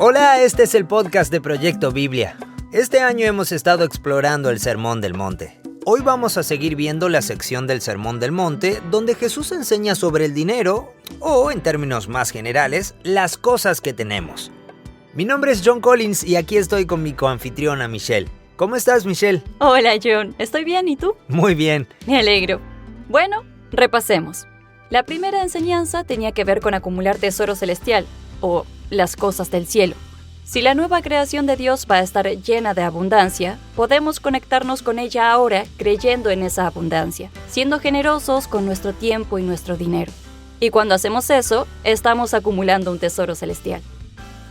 Hola, este es el podcast de Proyecto Biblia. Este año hemos estado explorando el Sermón del Monte. Hoy vamos a seguir viendo la sección del Sermón del Monte, donde Jesús enseña sobre el dinero, o en términos más generales, las cosas que tenemos. Mi nombre es John Collins y aquí estoy con mi coanfitriona Michelle. ¿Cómo estás, Michelle? Hola, John. Estoy bien, ¿y tú? Muy bien. Me alegro. Bueno, repasemos. La primera enseñanza tenía que ver con acumular tesoro celestial, o las cosas del cielo. Si la nueva creación de Dios va a estar llena de abundancia, podemos conectarnos con ella ahora creyendo en esa abundancia, siendo generosos con nuestro tiempo y nuestro dinero. Y cuando hacemos eso, estamos acumulando un tesoro celestial.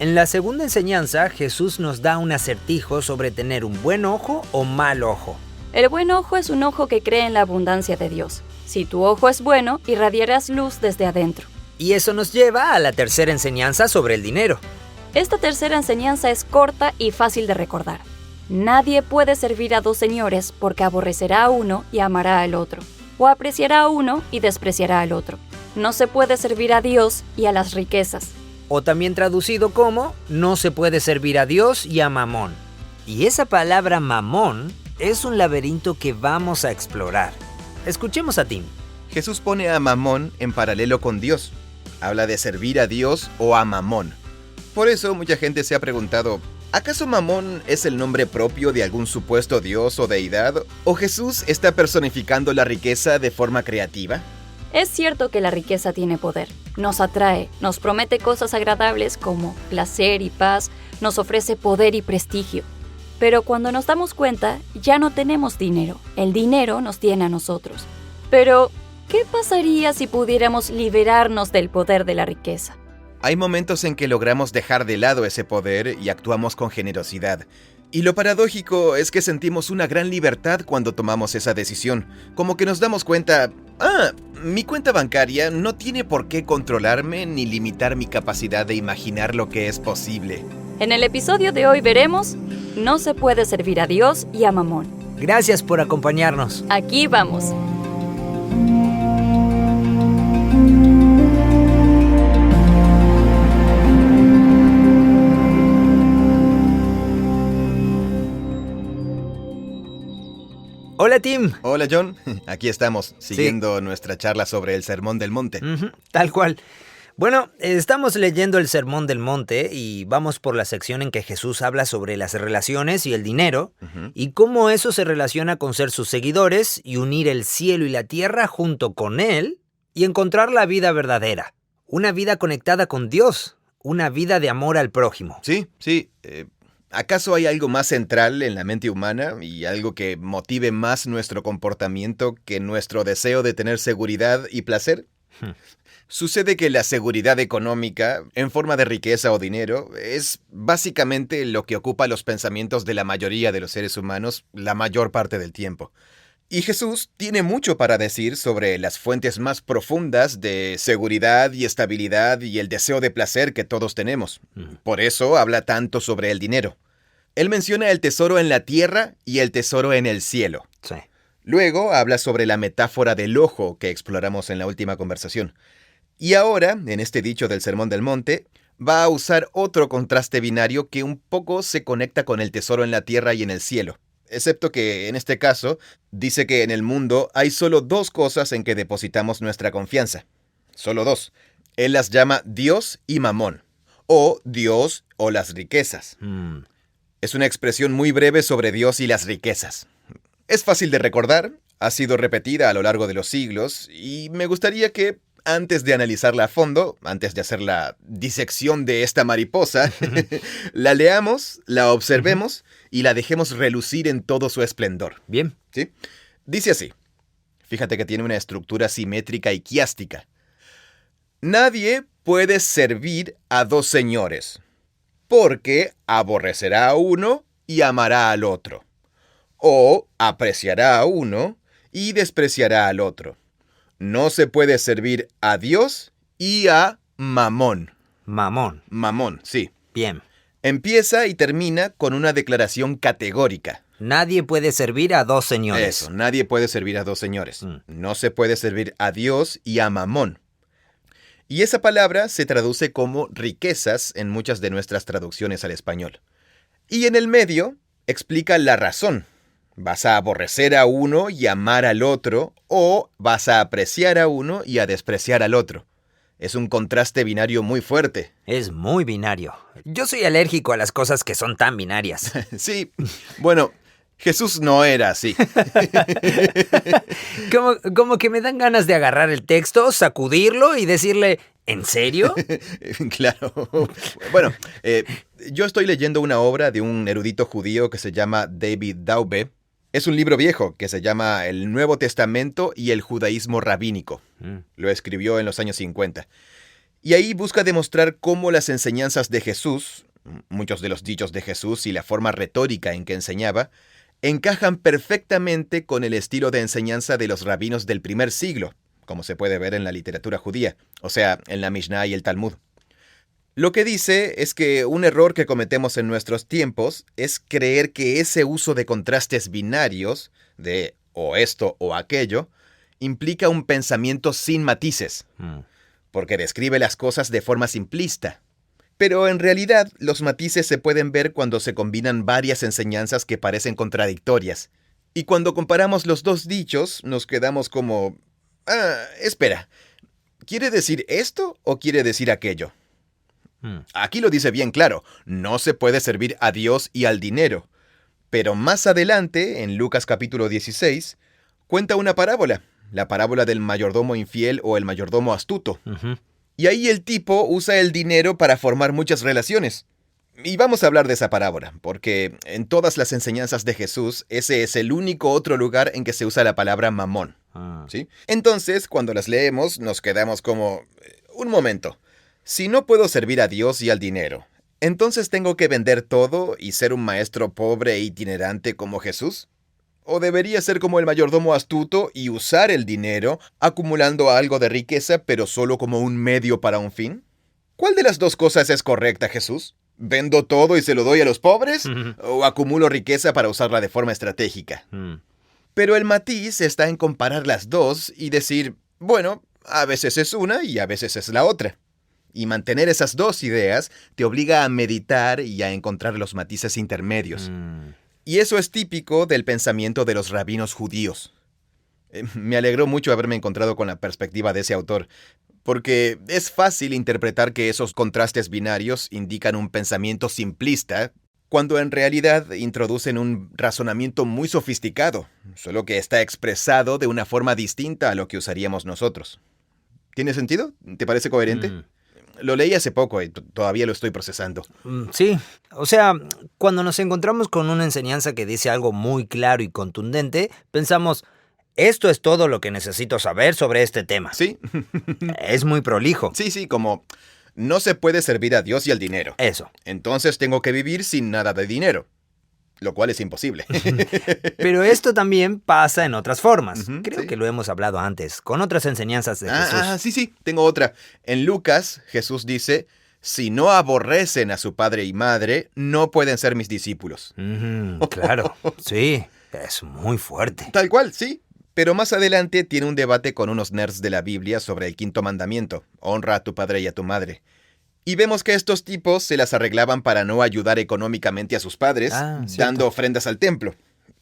En la segunda enseñanza, Jesús nos da un acertijo sobre tener un buen ojo o mal ojo. El buen ojo es un ojo que cree en la abundancia de Dios. Si tu ojo es bueno, irradiarás luz desde adentro. Y eso nos lleva a la tercera enseñanza sobre el dinero. Esta tercera enseñanza es corta y fácil de recordar. Nadie puede servir a dos señores porque aborrecerá a uno y amará al otro, o apreciará a uno y despreciará al otro. No se puede servir a Dios y a las riquezas. O también traducido como, no se puede servir a Dios y a Mamón. Y esa palabra Mamón es un laberinto que vamos a explorar. Escuchemos a Tim. Jesús pone a Mamón en paralelo con Dios. Habla de servir a Dios o a Mamón. Por eso mucha gente se ha preguntado, ¿acaso Mamón es el nombre propio de algún supuesto dios o deidad? ¿O Jesús está personificando la riqueza de forma creativa? Es cierto que la riqueza tiene poder. Nos atrae, nos promete cosas agradables como placer y paz, nos ofrece poder y prestigio. Pero cuando nos damos cuenta, ya no tenemos dinero. El dinero nos tiene a nosotros. Pero, ¿qué pasaría si pudiéramos liberarnos del poder de la riqueza? Hay momentos en que logramos dejar de lado ese poder y actuamos con generosidad. Y lo paradójico es que sentimos una gran libertad cuando tomamos esa decisión. Como que nos damos cuenta, mi cuenta bancaria no tiene por qué controlarme ni limitar mi capacidad de imaginar lo que es posible. En el episodio de hoy veremos, no se puede servir a Dios y a Mamón. Gracias por acompañarnos. Aquí vamos. Hola, Tim. Hola, John. Aquí estamos, siguiendo nuestra charla sobre el Sermón del Monte. Tal cual. Bueno, estamos leyendo el Sermón del Monte y vamos por la sección en que Jesús habla sobre las relaciones y el dinero y cómo eso se relaciona con ser sus seguidores y unir el cielo y la tierra junto con Él y encontrar la vida verdadera. Una vida conectada con Dios, una vida de amor al prójimo. Sí. ¿Acaso hay algo más central en la mente humana y algo que motive más nuestro comportamiento que nuestro deseo de tener seguridad y placer? Sucede que la seguridad económica, en forma de riqueza o dinero, es básicamente lo que ocupa los pensamientos de la mayoría de los seres humanos la mayor parte del tiempo. Y Jesús tiene mucho para decir sobre las fuentes más profundas de seguridad y estabilidad y el deseo de placer que todos tenemos. Por eso habla tanto sobre el dinero. Él menciona el tesoro en la tierra y el tesoro en el cielo. Sí. Luego habla sobre la metáfora del ojo que exploramos en la última conversación. Y ahora, en este dicho del Sermón del Monte, va a usar otro contraste binario que un poco se conecta con el tesoro en la tierra y en el cielo. Excepto que, en este caso, dice que en el mundo hay solo dos cosas en que depositamos nuestra confianza. Solo dos. Él las llama Dios y Mamón. O Dios o las riquezas. Es una expresión muy breve sobre Dios y las riquezas. Es fácil de recordar, ha sido repetida a lo largo de los siglos, y me gustaría que, antes de analizarla a fondo, antes de hacer la disección de esta mariposa, la leamos, la observemos y la dejemos relucir en todo su esplendor. Bien. ¿Sí? Dice así. Fíjate que tiene una estructura simétrica y quiástica. Nadie puede servir a dos señores, porque aborrecerá a uno y amará al otro, o apreciará a uno y despreciará al otro. No se puede servir a Dios y a Mamón. Mamón, sí. Bien. Empieza y termina con una declaración categórica. Nadie puede servir a dos señores. Eso, nadie puede servir a dos señores. No se puede servir a Dios y a Mamón. Y esa palabra se traduce como riquezas en muchas de nuestras traducciones al español. Y en el medio explica la razón. ¿Vas a aborrecer a uno y amar al otro, o vas a apreciar a uno y a despreciar al otro? Es un contraste binario muy fuerte. Es muy binario. Yo soy alérgico a las cosas que son tan binarias. Sí, bueno, Jesús no era así. Como que me dan ganas de agarrar el texto, sacudirlo y decirle, ¿en serio? Claro. Bueno, yo estoy leyendo una obra de un erudito judío que se llama David Daube. Es un libro viejo que se llama El Nuevo Testamento y el Judaísmo Rabínico. Lo escribió en los años 50. Y ahí busca demostrar cómo las enseñanzas de Jesús, muchos de los dichos de Jesús y la forma retórica en que enseñaba, encajan perfectamente con el estilo de enseñanza de los rabinos del primer siglo, como se puede ver en la literatura judía, o sea, en la Mishnah y el Talmud. Lo que dice es que un error que cometemos en nuestros tiempos es creer que ese uso de contrastes binarios, de o esto o aquello, implica un pensamiento sin matices, porque describe las cosas de forma simplista. Pero en realidad los matices se pueden ver cuando se combinan varias enseñanzas que parecen contradictorias. Y cuando comparamos los dos dichos, nos quedamos como... espera, ¿quiere decir esto o quiere decir aquello? Aquí lo dice bien claro, no se puede servir a Dios y al dinero. Pero más adelante, en Lucas capítulo 16, cuenta una parábola, la parábola del mayordomo infiel o el mayordomo astuto. Y ahí el tipo usa el dinero para formar muchas relaciones. Y vamos a hablar de esa parábola, porque en todas las enseñanzas de Jesús, ese es el único otro lugar en que se usa la palabra mamón. ¿Sí? Entonces, cuando las leemos, nos quedamos como... Un momento. Si no puedo servir a Dios y al dinero, ¿entonces tengo que vender todo y ser un maestro pobre e itinerante como Jesús? ¿O debería ser como el mayordomo astuto y usar el dinero, acumulando algo de riqueza, pero solo como un medio para un fin? ¿Cuál de las dos cosas es correcta, Jesús? ¿Vendo todo y se lo doy a los pobres? ¿O acumulo riqueza para usarla de forma estratégica? Pero el matiz está en comparar las dos y decir, bueno, a veces es una y a veces es la otra. Y mantener esas dos ideas te obliga a meditar y a encontrar los matices intermedios. Y eso es típico del pensamiento de los rabinos judíos. Me alegró mucho haberme encontrado con la perspectiva de ese autor, porque es fácil interpretar que esos contrastes binarios indican un pensamiento simplista, cuando en realidad introducen un razonamiento muy sofisticado, solo que está expresado de una forma distinta a lo que usaríamos nosotros. ¿Tiene sentido? ¿Te parece coherente? Lo leí hace poco y todavía lo estoy procesando. Sí, o sea, cuando nos encontramos con una enseñanza que dice algo muy claro y contundente, pensamos, esto es todo lo que necesito saber sobre este tema. Sí. Es muy prolijo. Sí, como no se puede servir a Dios y al dinero. Eso. Entonces tengo que vivir sin nada de dinero, lo cual es imposible. Pero esto también pasa en otras formas. Creo sí. que lo hemos hablado antes, con otras enseñanzas de Jesús. Sí, tengo otra. En Lucas, Jesús dice, si no aborrecen a su padre y madre, no pueden ser mis discípulos. Claro, sí, es muy fuerte. Tal cual, sí. Pero más adelante tiene un debate con unos nerds de la Biblia sobre el quinto mandamiento, honra a tu padre y a tu madre. Y vemos que estos tipos se las arreglaban para no ayudar económicamente a sus padres, dando ofrendas al templo.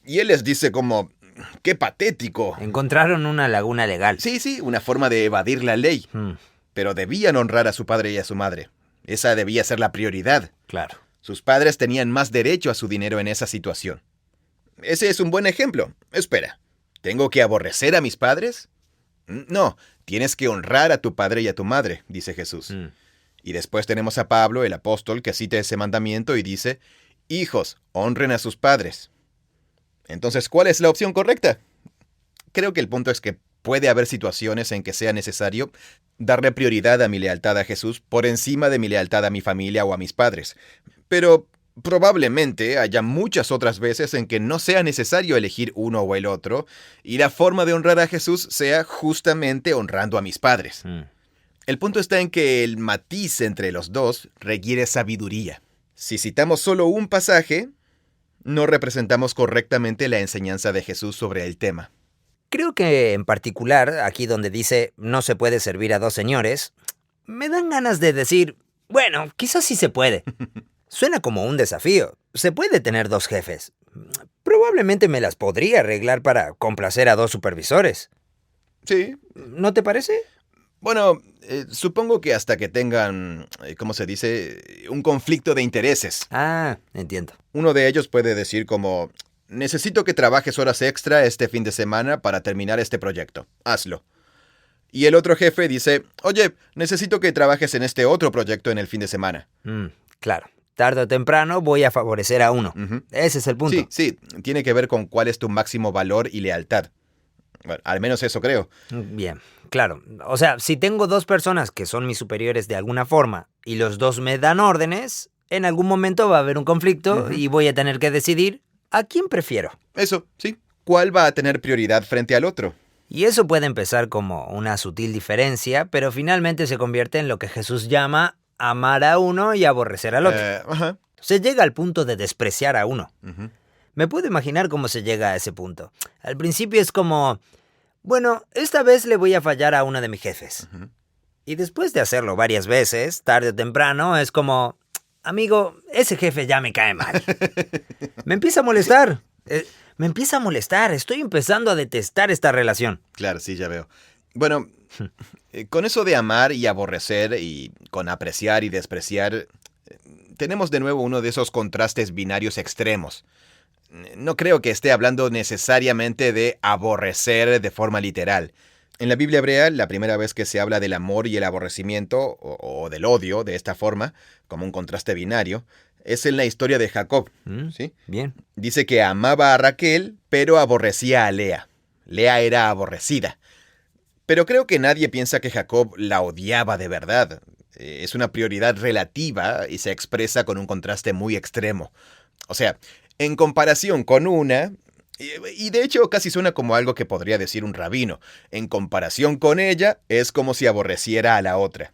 Y él les dice como, ¡qué patético! Encontraron una laguna legal. Sí, una forma de evadir la ley. Pero debían honrar a su padre y a su madre. Esa debía ser la prioridad. Claro. Sus padres tenían más derecho a su dinero en esa situación. Ese es un buen ejemplo. Espera, ¿tengo que aborrecer a mis padres? No, tienes que honrar a tu padre y a tu madre, dice Jesús. Y después tenemos a Pablo, el apóstol, que cita ese mandamiento y dice, hijos, honren a sus padres. Entonces, ¿cuál es la opción correcta? Creo que el punto es que puede haber situaciones en que sea necesario darle prioridad a mi lealtad a Jesús por encima de mi lealtad a mi familia o a mis padres. Pero probablemente haya muchas otras veces en que no sea necesario elegir uno o el otro, y la forma de honrar a Jesús sea justamente honrando a mis padres. El punto está en que el matiz entre los dos requiere sabiduría. Si citamos solo un pasaje, no representamos correctamente la enseñanza de Jesús sobre el tema. Creo que en particular, aquí donde dice no se puede servir a dos señores, me dan ganas de decir, bueno, quizás sí se puede. Suena como un desafío. Se puede tener 2 jefes. Probablemente me las podría arreglar para complacer a 2 supervisores. Sí. ¿No te parece? Bueno, supongo que hasta que tengan, ¿cómo se dice? Un conflicto de intereses. Ah, entiendo. Uno de ellos puede decir como, necesito que trabajes horas extra este fin de semana para terminar este proyecto. Hazlo. Y el otro jefe dice, oye, necesito que trabajes en este otro proyecto en el fin de semana. Claro. Tarde o temprano voy a favorecer a uno. Ujú. Ese es el punto. Sí, tiene que ver con cuál es tu máximo valor y lealtad. Bueno, al menos eso creo. Bien, claro. O sea, si tengo 2 personas que son mis superiores de alguna forma y los 2 me dan órdenes, en algún momento va a haber un conflicto y voy a tener que decidir a quién prefiero. Eso, sí. ¿Cuál va a tener prioridad frente al otro? Y eso puede empezar como una sutil diferencia, pero finalmente se convierte en lo que Jesús llama amar a uno y aborrecer al otro. Ajá. Se llega al punto de despreciar a uno. Ujú. Me puedo imaginar cómo se llega a ese punto. Al principio es como, bueno, esta vez le voy a fallar a uno de mis jefes. Ujú. Y después de hacerlo varias veces, tarde o temprano, es como, amigo, ese jefe ya me cae mal. Me empieza a molestar. Me empieza a molestar. Estoy empezando a detestar esta relación. Claro, sí, ya veo. Bueno, con eso de amar y aborrecer y con apreciar y despreciar, tenemos de nuevo uno de esos contrastes binarios extremos. No creo que esté hablando necesariamente de aborrecer de forma literal. En la Biblia hebrea, la primera vez que se habla del amor y el aborrecimiento, o del odio de esta forma, como un contraste binario, es en la historia de Jacob. ¿Sí? Bien. Dice que amaba a Raquel, pero aborrecía a Lea. Lea era aborrecida. Pero creo que nadie piensa que Jacob la odiaba de verdad. Es una prioridad relativa y se expresa con un contraste muy extremo. O sea, en comparación con una, y de hecho casi suena como algo que podría decir un rabino, en comparación con ella es como si aborreciera a la otra.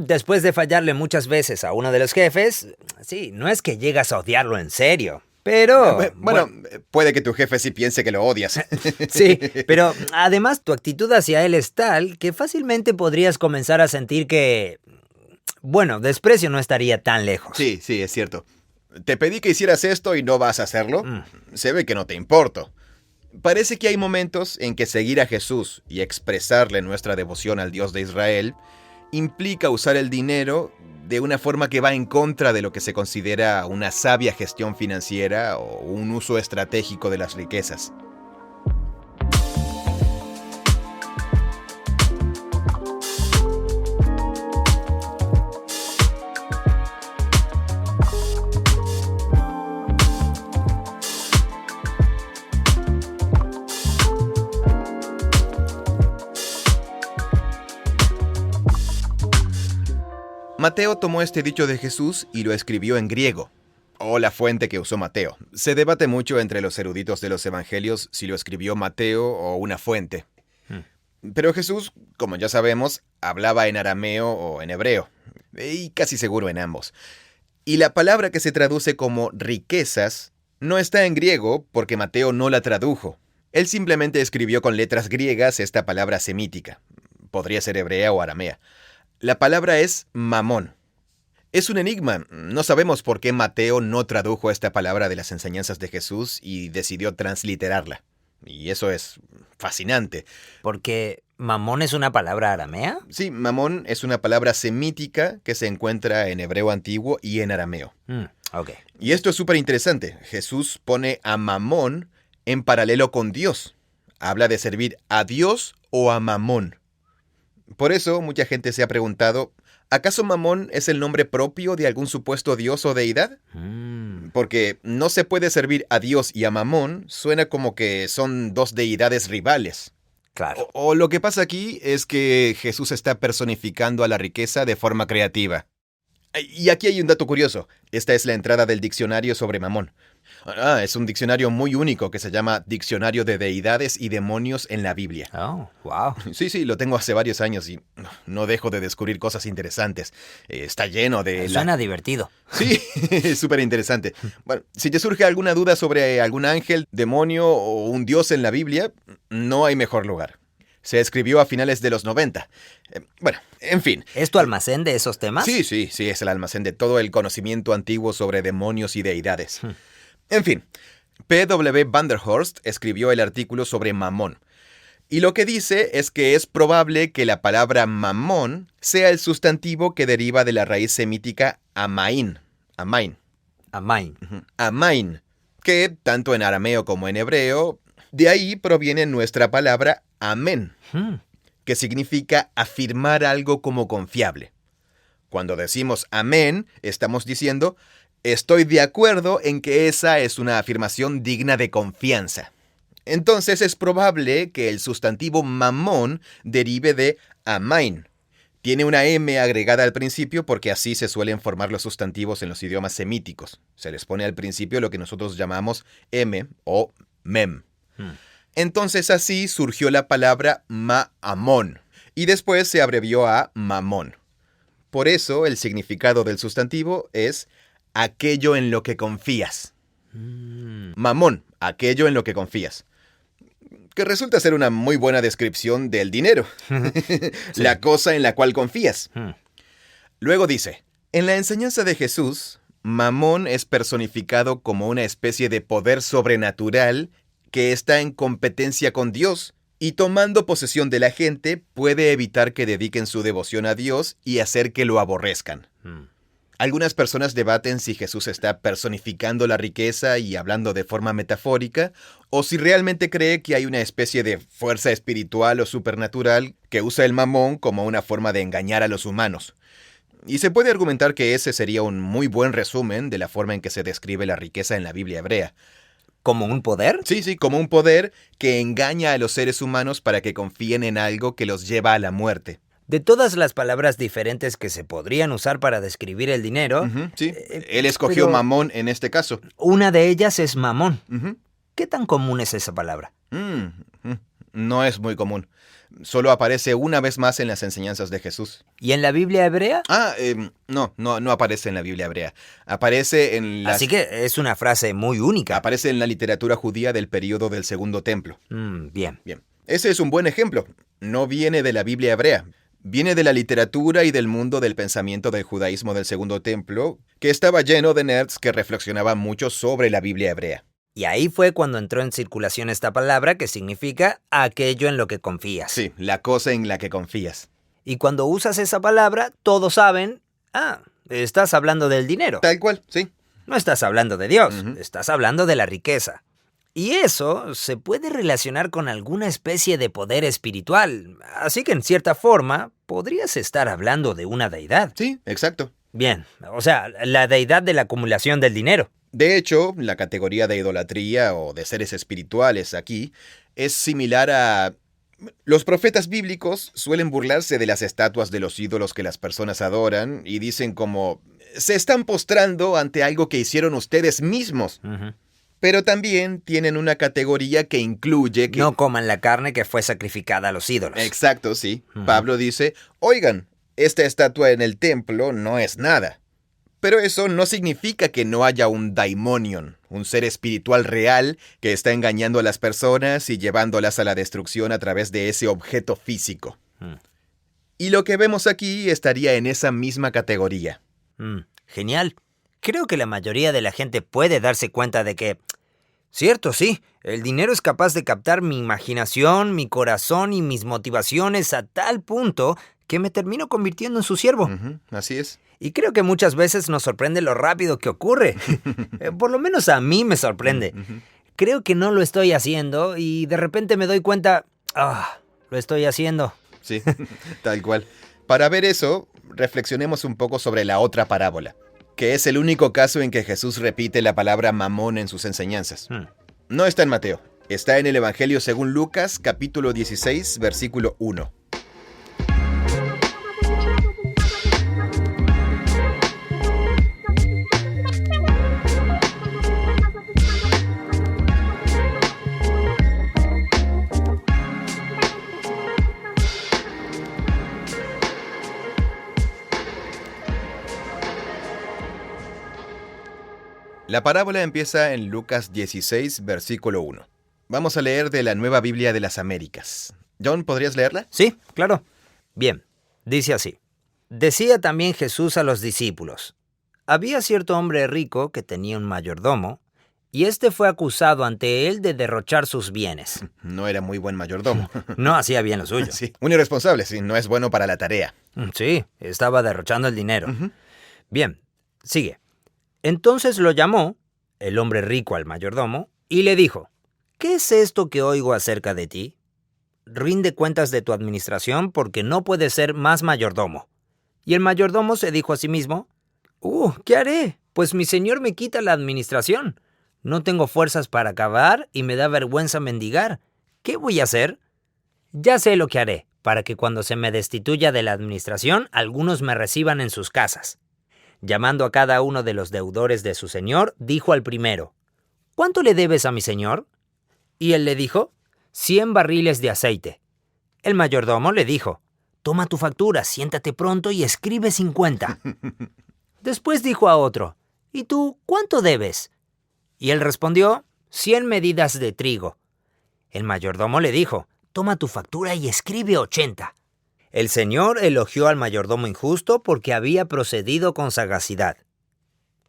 Después de fallarle muchas veces a uno de los jefes, sí, no es que llegas a odiarlo en serio, pero... Bueno, puede que tu jefe sí piense que lo odias. Sí, pero además tu actitud hacia él es tal que fácilmente podrías comenzar a sentir que... Bueno, desprecio no estaría tan lejos. Sí, es cierto. Te pedí que hicieras esto y no vas a hacerlo. Se ve que no te importo. Parece que hay momentos en que seguir a Jesús y expresarle nuestra devoción al Dios de Israel implica usar el dinero de una forma que va en contra de lo que se considera una sabia gestión financiera o un uso estratégico de las riquezas. Mateo tomó este dicho de Jesús y lo escribió en griego, o la fuente que usó Mateo. Se debate mucho entre los eruditos de los evangelios si lo escribió Mateo o una fuente. Pero Jesús, como ya sabemos, hablaba en arameo o en hebreo, y casi seguro en ambos. Y la palabra que se traduce como riquezas no está en griego porque Mateo no la tradujo. Él simplemente escribió con letras griegas esta palabra semítica. Podría ser hebrea o aramea. La palabra es mamón. Es un enigma. No sabemos por qué Mateo no tradujo esta palabra de las enseñanzas de Jesús y decidió transliterarla. Y eso es fascinante. ¿Porque mamón es una palabra aramea? Sí, mamón es una palabra semítica que se encuentra en hebreo antiguo y en arameo. Ok. Y esto es súper interesante. Jesús pone a mamón en paralelo con Dios. Habla de servir a Dios o a mamón. Por eso, mucha gente se ha preguntado, ¿acaso Mamón es el nombre propio de algún supuesto dios o deidad? Porque no se puede servir a Dios y a Mamón, suena como que son dos deidades rivales. Claro. O lo que pasa aquí es que Jesús está personificando a la riqueza de forma creativa. Y aquí hay un dato curioso. Esta es la entrada del diccionario sobre Mamón. Es un diccionario muy único que se llama Diccionario de Deidades y Demonios en la Biblia. Oh, wow. Sí, lo tengo hace varios años y no dejo de descubrir cosas interesantes. Está lleno de... Suena divertido. Sí, es súper interesante. Bueno, si te surge alguna duda sobre algún ángel, demonio o un dios en la Biblia, no hay mejor lugar. Se escribió a finales de los 90. Bueno, en fin. ¿Es tu almacén de esos temas? Sí, es el almacén de todo el conocimiento antiguo sobre demonios y deidades. En fin, P.W. Vanderhorst escribió el artículo sobre Mamón. Y lo que dice es que es probable que la palabra mamón sea el sustantivo que deriva de la raíz semítica amain. Amain. Amain, que tanto en arameo como en hebreo, de ahí proviene nuestra palabra amén, que significa afirmar algo como confiable. Cuando decimos amén, estamos diciendo, estoy de acuerdo en que esa es una afirmación digna de confianza. Entonces es probable que el sustantivo mamón derive de amain. Tiene una M agregada al principio porque así se suelen formar los sustantivos en los idiomas semíticos. Se les pone al principio lo que nosotros llamamos M o mem. Entonces así surgió la palabra ma'amón y después se abrevió a mamón. Por eso el significado del sustantivo es aquello en lo que confías. Mamón, aquello en lo que confías. Que resulta ser una muy buena descripción del dinero. Sí. La cosa en la cual confías. Luego dice, en la enseñanza de Jesús, Mamón es personificado como una especie de poder sobrenatural que está en competencia con Dios y tomando posesión de la gente puede evitar que dediquen su devoción a Dios y hacer que lo aborrezcan. Algunas personas debaten si Jesús está personificando la riqueza y hablando de forma metafórica, o si realmente cree que hay una especie de fuerza espiritual o supernatural que usa el mamón como una forma de engañar a los humanos. Y se puede argumentar que ese sería un muy buen resumen de la forma en que se describe la riqueza en la Biblia hebrea. ¿Como un poder? Sí, como un poder que engaña a los seres humanos para que confíen en algo que los lleva a la muerte. De todas las palabras diferentes que se podrían usar para describir el dinero... Sí, él escogió mamón en este caso. Una de ellas es mamón. ¿Qué tan común es esa palabra? No es muy común. Solo aparece una vez más en las enseñanzas de Jesús. ¿Y en la Biblia hebrea? No aparece en la Biblia hebrea. Aparece en las... Así que es una frase muy única. Aparece en la literatura judía del período del Segundo Templo. Bien. Ese es un buen ejemplo. No viene de la Biblia hebrea. Viene de la literatura y del mundo del pensamiento del judaísmo del Segundo Templo, que estaba lleno de nerds que reflexionaban mucho sobre la Biblia hebrea. Y ahí fue cuando entró en circulación esta palabra que significa aquello en lo que confías. Sí, la cosa en la que confías. Y cuando usas esa palabra, todos saben, estás hablando del dinero. Tal cual, sí. No estás hablando de Dios, estás hablando de la riqueza. Y eso se puede relacionar con alguna especie de poder espiritual. Así que en cierta forma, podrías estar hablando de una deidad. Sí, exacto. Bien, o sea, la deidad de la acumulación del dinero. De hecho, la categoría de idolatría o de seres espirituales aquí es similar a... Los profetas bíblicos suelen burlarse de las estatuas de los ídolos que las personas adoran y dicen como... Se están postrando ante algo que hicieron ustedes mismos. Pero también tienen una categoría que incluye que... No coman la carne que fue sacrificada a los ídolos. Exacto, sí. Pablo dice, oigan, esta estatua en el templo no es nada. Pero eso no significa que no haya un daimonion, un ser espiritual real que está engañando a las personas y llevándolas a la destrucción a través de ese objeto físico. Y lo que vemos aquí estaría en esa misma categoría. Genial. Creo que la mayoría de la gente puede darse cuenta de que, cierto, sí, el dinero es capaz de captar mi imaginación, mi corazón y mis motivaciones a tal punto que me termino convirtiendo en su siervo. Así es. Y creo que muchas veces nos sorprende lo rápido que ocurre. Por lo menos a mí me sorprende. Creo que no lo estoy haciendo y de repente me doy cuenta, lo estoy haciendo. Sí, tal cual. Para ver eso, reflexionemos un poco sobre la otra parábola, que es el único caso en que Jesús repite la palabra mamón en sus enseñanzas. No está en Mateo, está en el Evangelio según Lucas, capítulo 16, versículo 1. La parábola empieza en Lucas 16, versículo 1. Vamos a leer de la Nueva Biblia de las Américas. John, ¿podrías leerla? Sí, claro. Bien, dice así. Decía también Jesús a los discípulos: había cierto hombre rico que tenía un mayordomo, y éste fue acusado ante él de derrochar sus bienes. No era muy buen mayordomo. No hacía bien lo suyo. Sí, un irresponsable, sí, no es bueno para la tarea. Sí, estaba derrochando el dinero. Ujú. Bien, sigue. Entonces lo llamó, el hombre rico al mayordomo, y le dijo: ¿qué es esto que oigo acerca de ti? Rinde cuentas de tu administración, porque no puedes ser más mayordomo. Y el mayordomo se dijo a sí mismo: ¿qué haré? Pues mi señor me quita la administración. No tengo fuerzas para acabar y me da vergüenza mendigar. ¿Qué voy a hacer? Ya sé lo que haré, para que cuando se me destituya de la administración, algunos me reciban en sus casas. Llamando a cada uno de los deudores de su señor, dijo al primero: ¿cuánto le debes a mi señor? Y él le dijo: 100 barriles de aceite. El mayordomo le dijo: toma tu factura, siéntate pronto y escribe 50. Después dijo a otro: ¿y tú cuánto debes? Y él respondió: 100 medidas de trigo. El mayordomo le dijo: toma tu factura y escribe 80. El señor elogió al mayordomo injusto porque había procedido con sagacidad.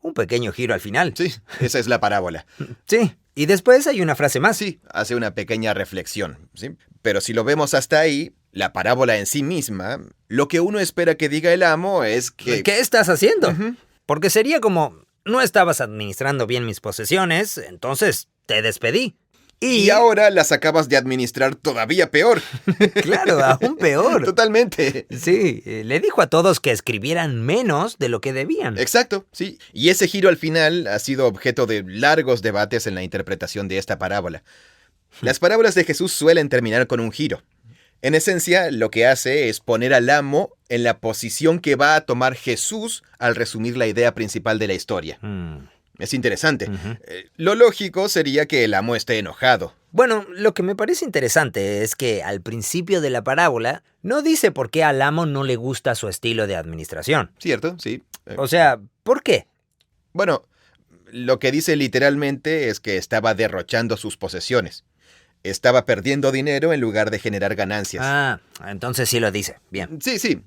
Un pequeño giro al final. Sí, esa es la parábola. Sí, y después hay una frase más. Sí, hace una pequeña reflexión, ¿sí? Pero si lo vemos hasta ahí, la parábola en sí misma, lo que uno espera que diga el amo es que... ¿Qué estás haciendo? Ujú. Porque sería como: no estabas administrando bien mis posesiones, entonces te despedí. Y ahora las acabas de administrar todavía peor. Claro, aún peor. Totalmente. Sí, le dijo a todos que escribieran menos de lo que debían. Exacto, sí. Y ese giro al final ha sido objeto de largos debates en la interpretación de esta parábola. Las parábolas de Jesús suelen terminar con un giro. En esencia, lo que hace es poner al amo en la posición que va a tomar Jesús al resumir la idea principal de la historia. Es interesante. Ujú. Lo lógico sería que el amo esté enojado. Bueno, lo que me parece interesante es que al principio de la parábola no dice por qué al amo no le gusta su estilo de administración. ¿Cierto? Sí. O sea, ¿por qué? Bueno, lo que dice literalmente es que estaba derrochando sus posesiones. Estaba perdiendo dinero en lugar de generar ganancias. Ah, entonces sí lo dice. Bien. Sí.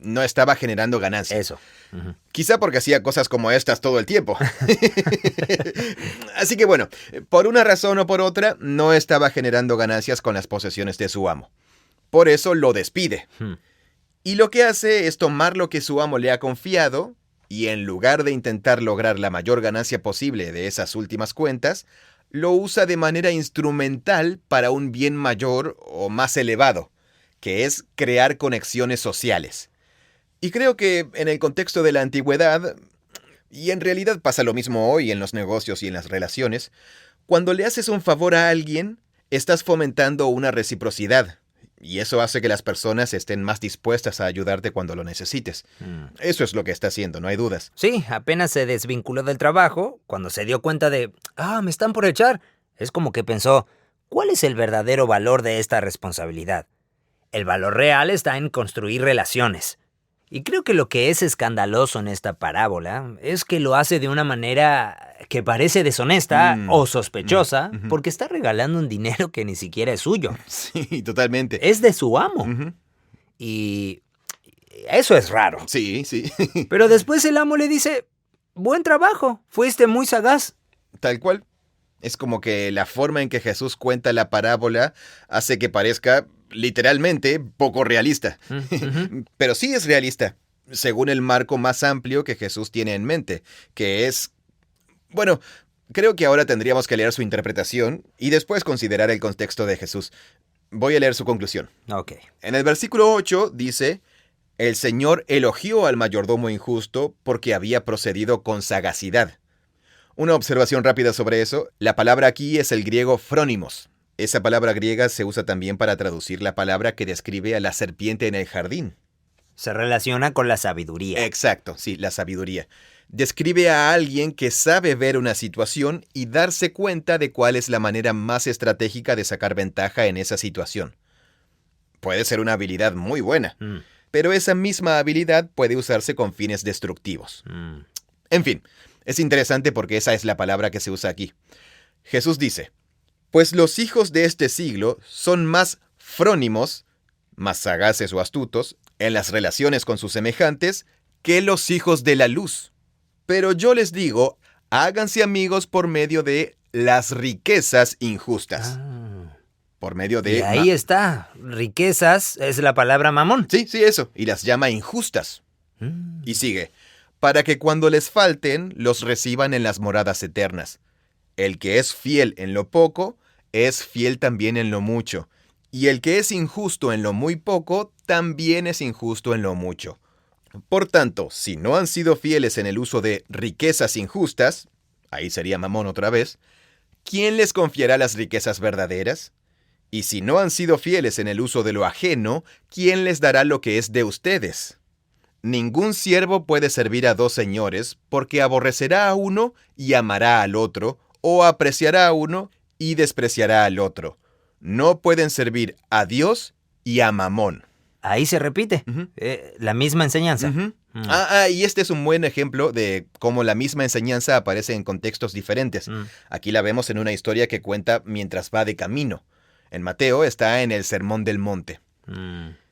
No estaba generando ganancias. Eso. Ujú. Quizá porque hacía cosas como estas todo el tiempo. Así que bueno, por una razón o por otra, no estaba generando ganancias con las posesiones de su amo. Por eso lo despide. Hmm. Y lo que hace es tomar lo que su amo le ha confiado y en lugar de intentar lograr la mayor ganancia posible de esas últimas cuentas, lo usa de manera instrumental para un bien mayor o más elevado, que es crear conexiones sociales. Y creo que en el contexto de la antigüedad, y en realidad pasa lo mismo hoy en los negocios y en las relaciones, cuando le haces un favor a alguien, estás fomentando una reciprocidad. Y eso hace que las personas estén más dispuestas a ayudarte cuando lo necesites. Eso es lo que está haciendo, no hay dudas. Sí, apenas se desvinculó del trabajo, cuando se dio cuenta de: me están por echar. Es como que pensó: ¿cuál es el verdadero valor de esta responsabilidad? El valor real está en construir relaciones. Y creo que lo que es escandaloso en esta parábola es que lo hace de una manera que parece deshonesta o sospechosa, porque está regalando un dinero que ni siquiera es suyo. Sí, totalmente. Es de su amo. Ujú. Y eso es raro. Sí. Pero después el amo le dice: buen trabajo, fuiste muy sagaz. Tal cual. Es como que la forma en que Jesús cuenta la parábola hace que parezca literalmente poco realista. Pero sí es realista, según el marco más amplio que Jesús tiene en mente, que es... Bueno, creo que ahora tendríamos que leer su interpretación y después considerar el contexto de Jesús. Voy a leer su conclusión. Ok. En el versículo 8 dice: el Señor elogió al mayordomo injusto porque había procedido con sagacidad. Una observación rápida sobre eso: la palabra aquí es el griego frónimos. Esa palabra griega se usa también para traducir la palabra que describe a la serpiente en el jardín. Se relaciona con la sabiduría. Exacto, sí, la sabiduría. Describe a alguien que sabe ver una situación y darse cuenta de cuál es la manera más estratégica de sacar ventaja en esa situación. Puede ser una habilidad muy buena, pero esa misma habilidad puede usarse con fines destructivos. En fin, es interesante porque esa es la palabra que se usa aquí. Jesús dice: pues los hijos de este siglo son más frónimos, más sagaces o astutos, en las relaciones con sus semejantes, que los hijos de la luz. Pero yo les digo, háganse amigos por medio de las riquezas injustas. Por medio de... Y ahí está. Riquezas es la palabra mamón. Sí, eso. Y las llama injustas. Y sigue. Para que cuando les falten, los reciban en las moradas eternas. El que es fiel en lo poco, es fiel también en lo mucho. Y el que es injusto en lo muy poco, también es injusto en lo mucho. Por tanto, si no han sido fieles en el uso de riquezas injustas, ahí sería mamón otra vez, ¿quién les confiará las riquezas verdaderas? Y si no han sido fieles en el uso de lo ajeno, ¿quién les dará lo que es de ustedes? Ningún siervo puede servir a dos señores, porque aborrecerá a uno y amará al otro, o apreciará a uno y despreciará al otro. No pueden servir a Dios y a Mamón. Ahí se repite, la misma enseñanza. Y este es un buen ejemplo de cómo la misma enseñanza aparece en contextos diferentes. Aquí la vemos en una historia que cuenta mientras va de camino. En Mateo está en el Sermón del Monte.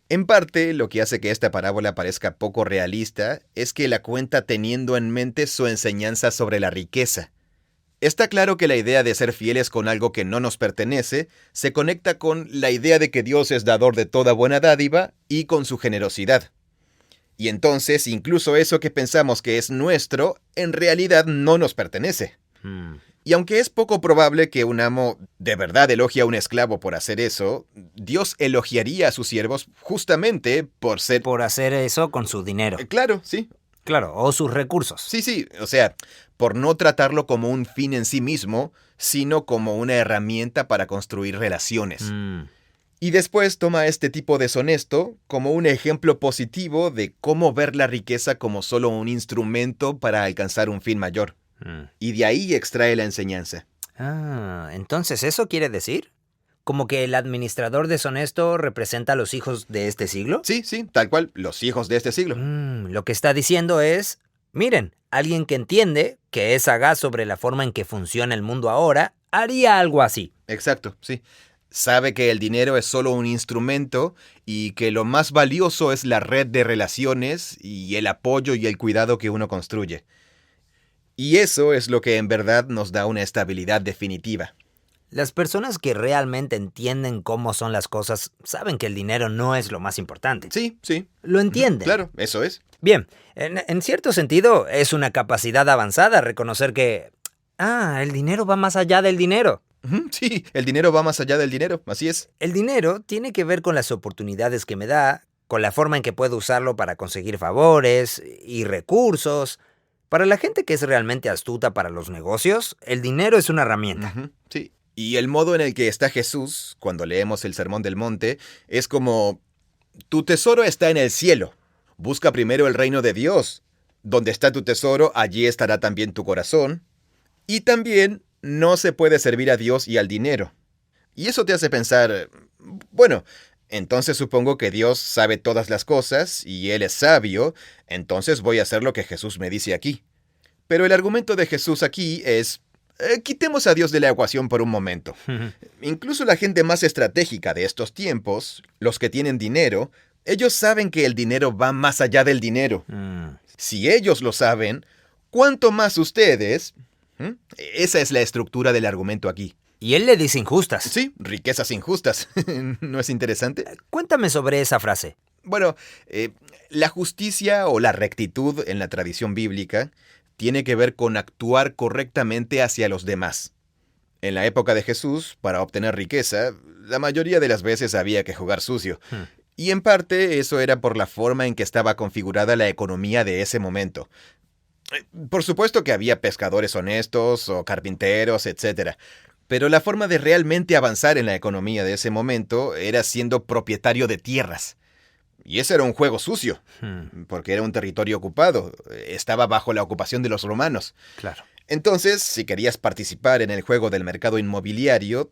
En parte, lo que hace que esta parábola parezca poco realista es que la cuenta teniendo en mente su enseñanza sobre la riqueza. Está claro que la idea de ser fieles con algo que no nos pertenece se conecta con la idea de que Dios es dador de toda buena dádiva y con su generosidad. Y entonces, incluso eso que pensamos que es nuestro, en realidad no nos pertenece. Y aunque es poco probable que un amo de verdad elogie a un esclavo por hacer eso, Dios elogiaría a sus siervos justamente por ser... Por hacer eso con su dinero. Claro, sí. Claro, o sus recursos. Sí, o sea, por no tratarlo como un fin en sí mismo, sino como una herramienta para construir relaciones. Y después toma este tipo deshonesto como un ejemplo positivo de cómo ver la riqueza como solo un instrumento para alcanzar un fin mayor. Y de ahí extrae la enseñanza. Entonces, ¿eso quiere decir? ¿Como que el administrador deshonesto representa a los hijos de este siglo? Sí, tal cual, los hijos de este siglo. Lo que está diciendo es, miren, alguien que entiende, que es sagaz sobre la forma en que funciona el mundo ahora, haría algo así. Exacto, sí. Sabe que el dinero es solo un instrumento y que lo más valioso es la red de relaciones y el apoyo y el cuidado que uno construye. Y eso es lo que en verdad nos da una estabilidad definitiva. Las personas que realmente entienden cómo son las cosas saben que el dinero no es lo más importante. Sí. Lo entienden. Claro, eso es. Bien, en cierto sentido es una capacidad avanzada reconocer que... el dinero va más allá del dinero. Sí, el dinero va más allá del dinero, así es. El dinero tiene que ver con las oportunidades que me da, con la forma en que puedo usarlo para conseguir favores y recursos. Para la gente que es realmente astuta para los negocios, el dinero es una herramienta. Sí. Y el modo en el que está Jesús, cuando leemos el Sermón del Monte, es como: tu tesoro está en el cielo. Busca primero el reino de Dios. Donde está tu tesoro, allí estará también tu corazón. Y también no se puede servir a Dios y al dinero. Y eso te hace pensar, bueno, entonces supongo que Dios sabe todas las cosas y Él es sabio, entonces voy a hacer lo que Jesús me dice aquí. Pero el argumento de Jesús aquí es... quitemos a Dios de la ecuación por un momento. Incluso la gente más estratégica de estos tiempos, los que tienen dinero, ellos saben que el dinero va más allá del dinero. Si ellos lo saben, ¿cuánto más ustedes? Esa es la estructura del argumento aquí. Y él le dice injustas. Sí, riquezas injustas. ¿No es interesante? Cuéntame sobre esa frase. Bueno, la justicia o la rectitud en la tradición bíblica tiene que ver con actuar correctamente hacia los demás. En la época de Jesús, para obtener riqueza, la mayoría de las veces había que jugar sucio. Y en parte eso era por la forma en que estaba configurada la economía de ese momento. Por supuesto que había pescadores honestos o carpinteros, etc. Pero la forma de realmente avanzar en la economía de ese momento era siendo propietario de tierras. Y ese era un juego sucio, porque era un territorio ocupado, estaba bajo la ocupación de los romanos. Claro. Entonces, si querías participar en el juego del mercado inmobiliario,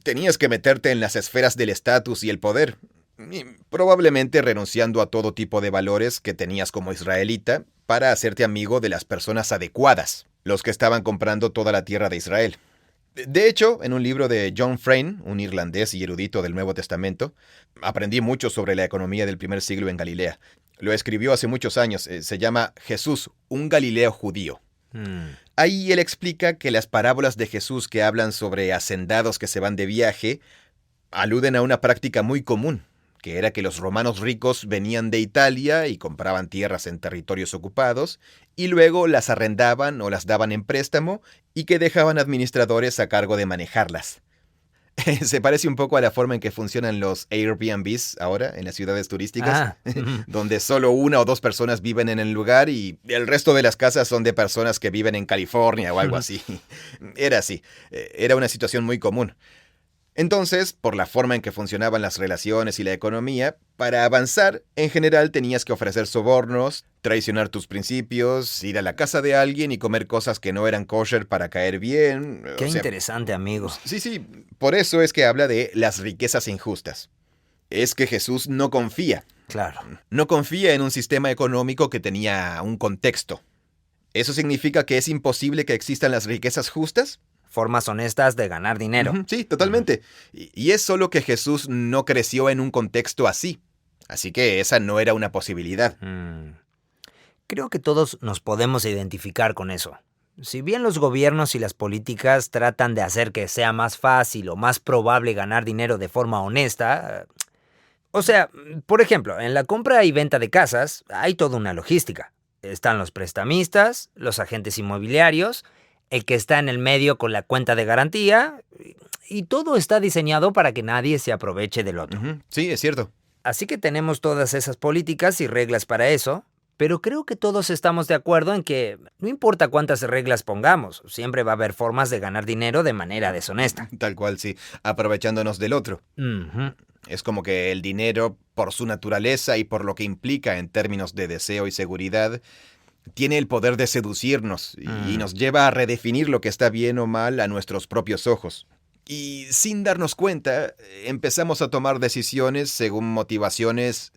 tenías que meterte en las esferas del estatus y el poder, y probablemente renunciando a todo tipo de valores que tenías como israelita para hacerte amigo de las personas adecuadas, los que estaban comprando toda la tierra de Israel. De hecho, en un libro de John Frame, un irlandés y erudito del Nuevo Testamento, aprendí mucho sobre la economía del primer siglo en Galilea. Lo escribió hace muchos años. Se llama Jesús, un Galileo judío. Ahí él explica que las parábolas de Jesús que hablan sobre hacendados que se van de viaje aluden a una práctica muy común, que era que los romanos ricos venían de Italia y compraban tierras en territorios ocupados, y luego las arrendaban o las daban en préstamo y que dejaban administradores a cargo de manejarlas. Se parece un poco a la forma en que funcionan los Airbnbs ahora en las ciudades turísticas, donde solo una o dos personas viven en el lugar y el resto de las casas son de personas que viven en California o algo así. Era así, era una situación muy común. Entonces, por la forma en que funcionaban las relaciones y la economía, para avanzar, en general tenías que ofrecer sobornos, traicionar tus principios, ir a la casa de alguien y comer cosas que no eran kosher para caer bien. Qué interesante, amigo. Sí, por eso es que habla de las riquezas injustas. Es que Jesús no confía. Claro. No confía en un sistema económico que tenía un contexto. ¿Eso significa que es imposible que existan las riquezas justas? Formas honestas de ganar dinero. Sí, totalmente. Y es solo que Jesús no creció en un contexto así. Así que esa no era una posibilidad. Creo que todos nos podemos identificar con eso. Si bien los gobiernos y las políticas tratan de hacer que sea más fácil o más probable ganar dinero de forma honesta, o sea, por ejemplo, en la compra y venta de casas hay toda una logística. Están los prestamistas, los agentes inmobiliarios, el que está en el medio con la cuenta de garantía, y todo está diseñado para que nadie se aproveche del otro. Sí, es cierto. Así que tenemos todas esas políticas y reglas para eso, pero creo que todos estamos de acuerdo en que no importa cuántas reglas pongamos, siempre va a haber formas de ganar dinero de manera deshonesta. Tal cual, sí, aprovechándonos del otro. Es como que el dinero, por su naturaleza y por lo que implica en términos de deseo y seguridad, tiene el poder de seducirnos y nos lleva a redefinir lo que está bien o mal a nuestros propios ojos. Y sin darnos cuenta, empezamos a tomar decisiones según motivaciones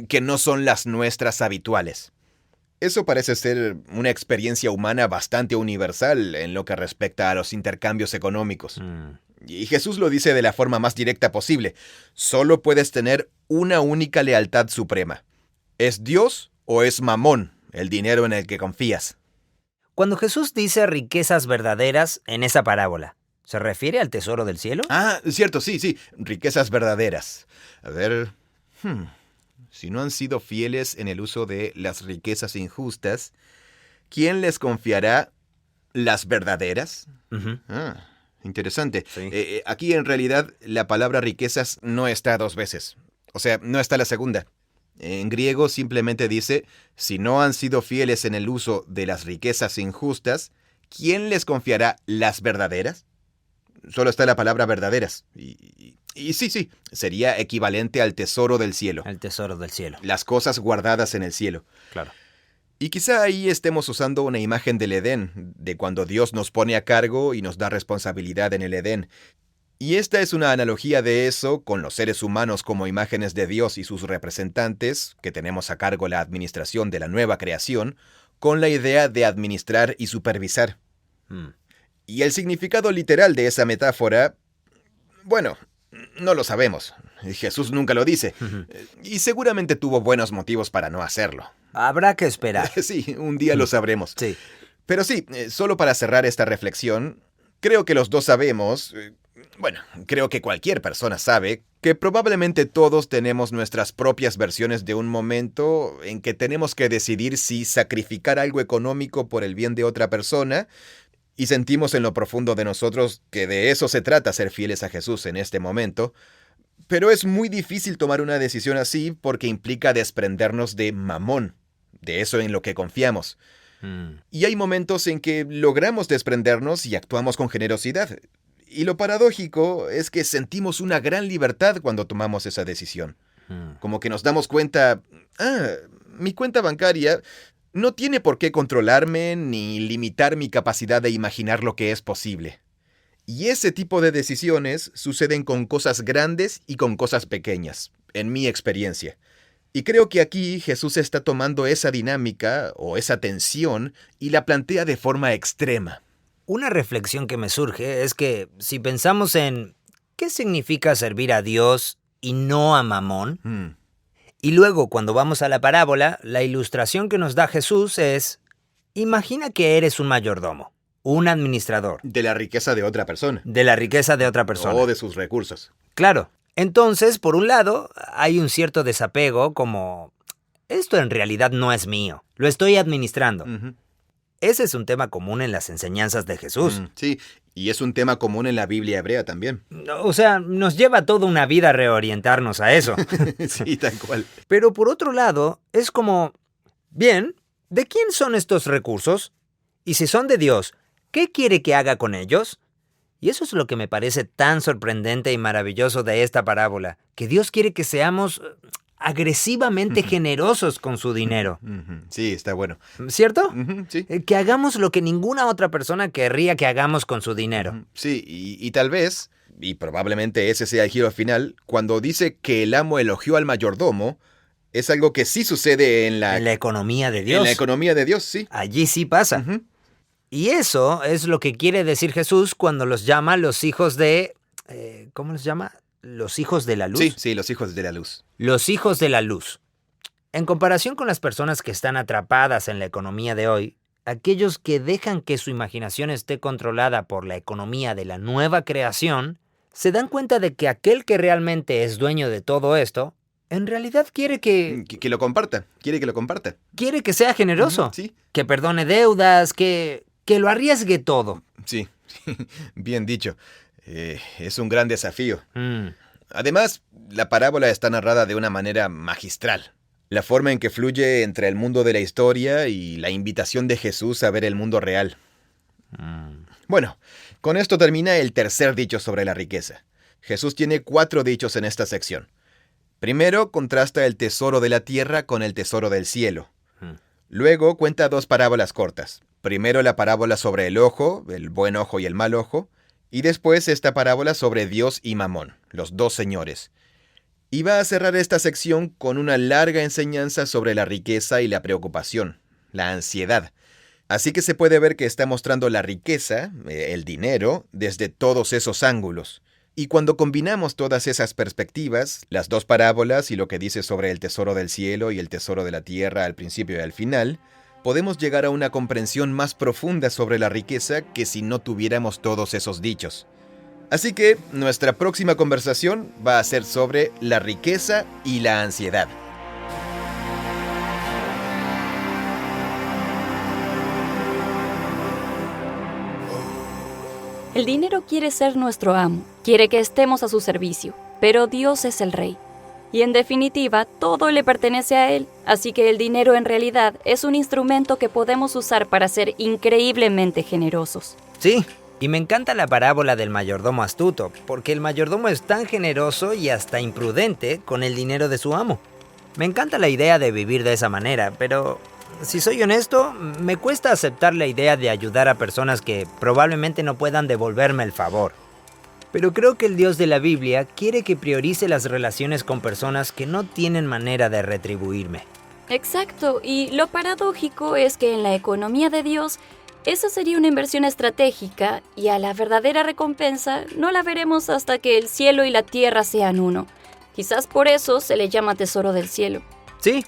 que no son las nuestras habituales. Eso parece ser una experiencia humana bastante universal en lo que respecta a los intercambios económicos. Y Jesús lo dice de la forma más directa posible. Solo puedes tener una única lealtad suprema. ¿Es Dios o es Mamón, el dinero en el que confías? Cuando Jesús dice riquezas verdaderas en esa parábola, ¿se refiere al tesoro del cielo? Cierto, sí, riquezas verdaderas. A ver, si no han sido fieles en el uso de las riquezas injustas, ¿quién les confiará las verdaderas? Interesante. Sí. Aquí en realidad la palabra riquezas no está dos veces. O sea, no está la segunda. En griego simplemente dice, si no han sido fieles en el uso de las riquezas injustas, ¿quién les confiará las verdaderas? Solo está la palabra verdaderas. Y sí, sería equivalente al tesoro del cielo. El tesoro del cielo. Las cosas guardadas en el cielo. Claro. Y quizá ahí estemos usando una imagen del Edén, de cuando Dios nos pone a cargo y nos da responsabilidad en el Edén. Y esta es una analogía de eso con los seres humanos como imágenes de Dios y sus representantes, que tenemos a cargo la administración de la nueva creación, con la idea de administrar y supervisar. Y el significado literal de esa metáfora, bueno, no lo sabemos. Jesús nunca lo dice. Y seguramente tuvo buenos motivos para no hacerlo. Habrá que esperar. Sí, un día lo sabremos. Sí. Pero sí, solo para cerrar esta reflexión, creo que los dos sabemos, creo que cualquier persona sabe, que probablemente todos tenemos nuestras propias versiones de un momento en que tenemos que decidir si sacrificar algo económico por el bien de otra persona, y sentimos en lo profundo de nosotros que de eso se trata ser fieles a Jesús en este momento. Pero es muy difícil tomar una decisión así porque implica desprendernos de Mamón, de eso en lo que confiamos. Y hay momentos en que logramos desprendernos y actuamos con generosidad. Y lo paradójico es que sentimos una gran libertad cuando tomamos esa decisión. Como que nos damos cuenta, mi cuenta bancaria no tiene por qué controlarme ni limitar mi capacidad de imaginar lo que es posible. Y ese tipo de decisiones suceden con cosas grandes y con cosas pequeñas, en mi experiencia. Y creo que aquí Jesús está tomando esa dinámica o esa tensión y la plantea de forma extrema. Una reflexión que me surge es que si pensamos en qué significa servir a Dios y no a Mamón, y luego cuando vamos a la parábola, la ilustración que nos da Jesús es, imagina que eres un mayordomo, un administrador. De la riqueza de otra persona. De la riqueza de otra persona. O de sus recursos. Claro. Entonces, por un lado, hay un cierto desapego como, esto en realidad no es mío, lo estoy administrando. Ese es un tema común en las enseñanzas de Jesús. Sí, y es un tema común en la Biblia hebrea también. O sea, nos lleva toda una vida a reorientarnos a eso. Sí, tal cual. Pero por otro lado, es como, bien, ¿de quién son estos recursos? Y si son de Dios, ¿qué quiere que haga con ellos? Y eso es lo que me parece tan sorprendente y maravilloso de esta parábola, que Dios quiere que seamos agresivamente generosos con su dinero. Sí, está bueno. ¿Cierto? Sí. Que hagamos lo que ninguna otra persona querría que hagamos con su dinero. Sí, y tal vez, y probablemente ese sea el giro final, cuando dice que el amo elogió al mayordomo, es algo que sí sucede en la economía de Dios. En la economía de Dios, sí. Allí sí pasa. Y eso es lo que quiere decir Jesús cuando los llama los hijos de... ¿cómo los llama? ¿Los hijos de la luz? Sí, los hijos de la luz. Los hijos de la luz. En comparación con las personas que están atrapadas en la economía de hoy, aquellos que dejan que su imaginación esté controlada por la economía de la nueva creación, se dan cuenta de que aquel que realmente es dueño de todo esto, en realidad quiere que lo comparta. Quiere que lo comparta. Quiere que sea generoso. Sí. Que perdone deudas, que lo arriesgue todo. Sí, bien dicho. Es un gran desafío. Además, la parábola está narrada de una manera magistral. La forma en que fluye entre el mundo de la historia y la invitación de Jesús a ver el mundo real. Bueno, con esto termina el tercer dicho sobre la riqueza. Jesús tiene 4 dichos en esta sección. Primero, contrasta el tesoro de la tierra con el tesoro del cielo. Luego, cuenta 2 parábolas cortas. Primero la parábola sobre el ojo, el buen ojo y el mal ojo, y después esta parábola sobre Dios y Mamón, los 2 señores. Y va a cerrar esta sección con una larga enseñanza sobre la riqueza y la preocupación, la ansiedad. Así que se puede ver que está mostrando la riqueza, el dinero, desde todos esos ángulos. Y cuando combinamos todas esas perspectivas, las 2 parábolas y lo que dice sobre el tesoro del cielo y el tesoro de la tierra al principio y al final, podemos llegar a una comprensión más profunda sobre la riqueza que si no tuviéramos todos esos dichos. Así que nuestra próxima conversación va a ser sobre la riqueza y la ansiedad. El dinero quiere ser nuestro amo, quiere que estemos a su servicio, pero Dios es el rey. Y en definitiva, todo le pertenece a Él, así que el dinero en realidad es un instrumento que podemos usar para ser increíblemente generosos. Sí, y me encanta la parábola del mayordomo astuto, porque el mayordomo es tan generoso y hasta imprudente con el dinero de su amo. Me encanta la idea de vivir de esa manera, pero si soy honesto, me cuesta aceptar la idea de ayudar a personas que probablemente no puedan devolverme el favor. Pero creo que el Dios de la Biblia quiere que priorice las relaciones con personas que no tienen manera de retribuirme. Exacto, y lo paradójico es que en la economía de Dios, esa sería una inversión estratégica y a la verdadera recompensa no la veremos hasta que el cielo y la tierra sean uno. Quizás por eso se le llama tesoro del cielo. Sí,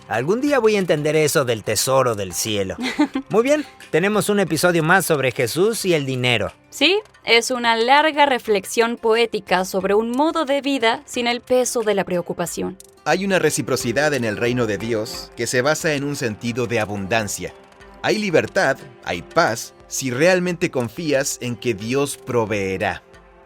algún día voy a entender eso del tesoro del cielo. Muy bien, tenemos un episodio más sobre Jesús y el dinero. Sí, es una larga reflexión poética sobre un modo de vida sin el peso de la preocupación. Hay una reciprocidad en el reino de Dios que se basa en un sentido de abundancia. Hay libertad, hay paz, si realmente confías en que Dios proveerá.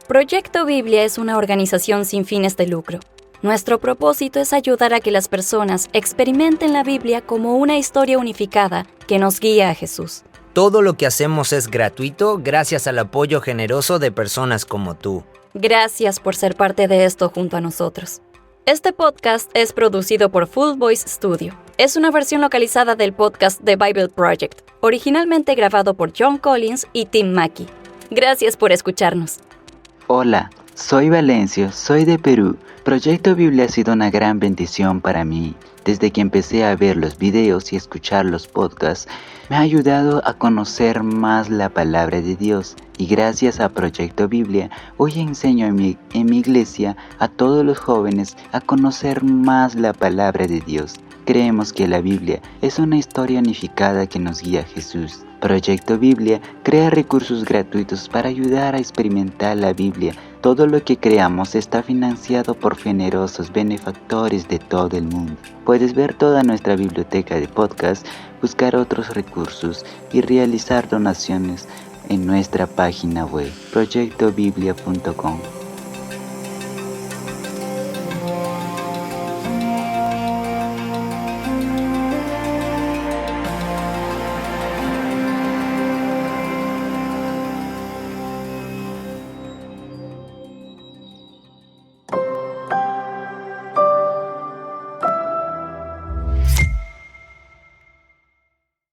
Proyecto Biblia es una organización sin fines de lucro. Nuestro propósito es ayudar a que las personas experimenten la Biblia como una historia unificada que nos guía a Jesús. Todo lo que hacemos es gratuito gracias al apoyo generoso de personas como tú. Gracias por ser parte de esto junto a nosotros. Este podcast es producido por Full Voice Studio. Es una versión localizada del podcast The Bible Project, originalmente grabado por John Collins y Tim Mackey. Gracias por escucharnos. Hola, soy Valencio, soy de Perú. Proyecto Biblia ha sido una gran bendición para mí. Desde que empecé a ver los videos y escuchar los podcasts, me ha ayudado a conocer más la palabra de Dios. Y gracias a Proyecto Biblia, hoy enseño en mi iglesia a todos los jóvenes a conocer más la palabra de Dios. Creemos que la Biblia es una historia unificada que nos guía a Jesús. Proyecto Biblia crea recursos gratuitos para ayudar a experimentar la Biblia. Todo lo que creamos está financiado por generosos benefactores de todo el mundo. Puedes ver toda nuestra biblioteca de podcast, buscar otros recursos y realizar donaciones en nuestra página web proyectobiblia.com.